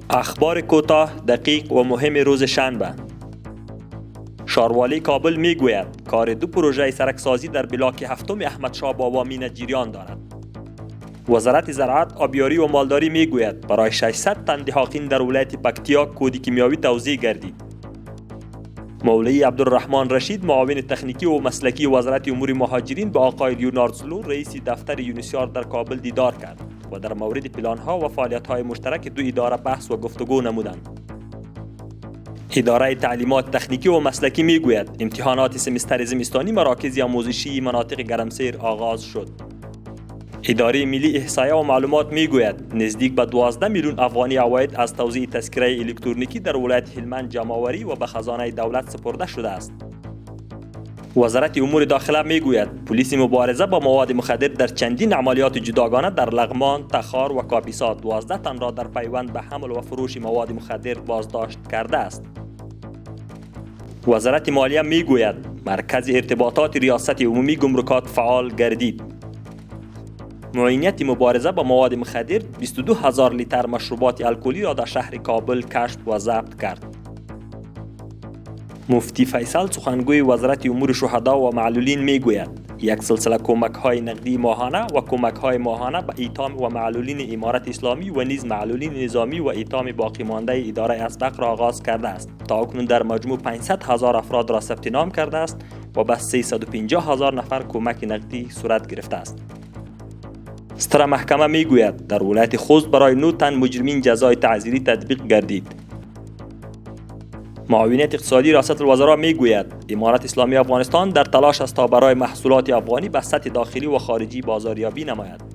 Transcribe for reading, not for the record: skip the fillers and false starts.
اخبار کوتاه، دقیق و مهم روز شنبه. شاروالی کابل میگوید کار دو پروژه سرکسازی در بلاک هفتم احمدشاه بابامین جریان دارد. وزارت زراعت، آبیاری و مالداری میگوید برای 600 تن دهاقین در ولایت پکتیا کد کیمیاوی توزیع گردید. مولوی عبدالرحمن رشید، معاون تکنیکی و مسلکی وزارت امور مهاجرین، با آقای لیوناردزلو، رئیس دفتر یونیسیار در کابل دیدار کرد و در مورد پلان‌ها و فعالیت‌های مشترک دو اداره بحث و گفتگو نمودند. اداره تعلیمات تکنیکی و مسلکی میگوید امتحانات سمستر زمستانی مراکز آموزشی مناطق گرمسیر آغاز شد. اداره ملی احصایه و معلومات میگوید نزدیک به 12 میلیون افغانی عواید از توزیع تذکره الکترونیکی در ولایت هلمند جمع‌آوری و به خزانه دولت سپرده شده است. وزارت امور داخله میگوید پلیس مبارزه با مواد مخدر در چندین عملیات جداگانه در لغمان، تخار و کاپیسا 12 تن را در پیوند به حمل و فروش مواد مخدر بازداشت کرده است. وزارت مالیه میگوید مرکز ارتباطات ریاست عمومی گمرکات فعال گردید. معینیت مبارزه با مواد مخدر 22,000 لیتر مشروبات الکلی را در شهر کابل کشف و ضبط کرد. مفتی فیصل، سخنگوی وزارت امور شهدا و معلولین میگوید یک سلسله کمک‌های نقدی ماهانه و کمک‌های ماهانه به ایتام و معلولین امارت اسلامی و نیز معلولین نظامی و ایتام باقی مانده اداره اسبق را آغاز کرده است. تا اکنون در مجموع 500,000 افراد را ثبت نام کرده است و به 350,000 نفر کمک نقدی صورت گرفته است. ستر محکمه میگوید در ولایت خوست برای 9 تن مجرمین جزای تعزیری تطبیق گردید. معاونیت اقتصادی ریاست الوزراء میگوید امارت اسلامی افغانستان در تلاش است تا برای محصولات افغانی به سطح داخلی و خارجی بازاریابی نماید.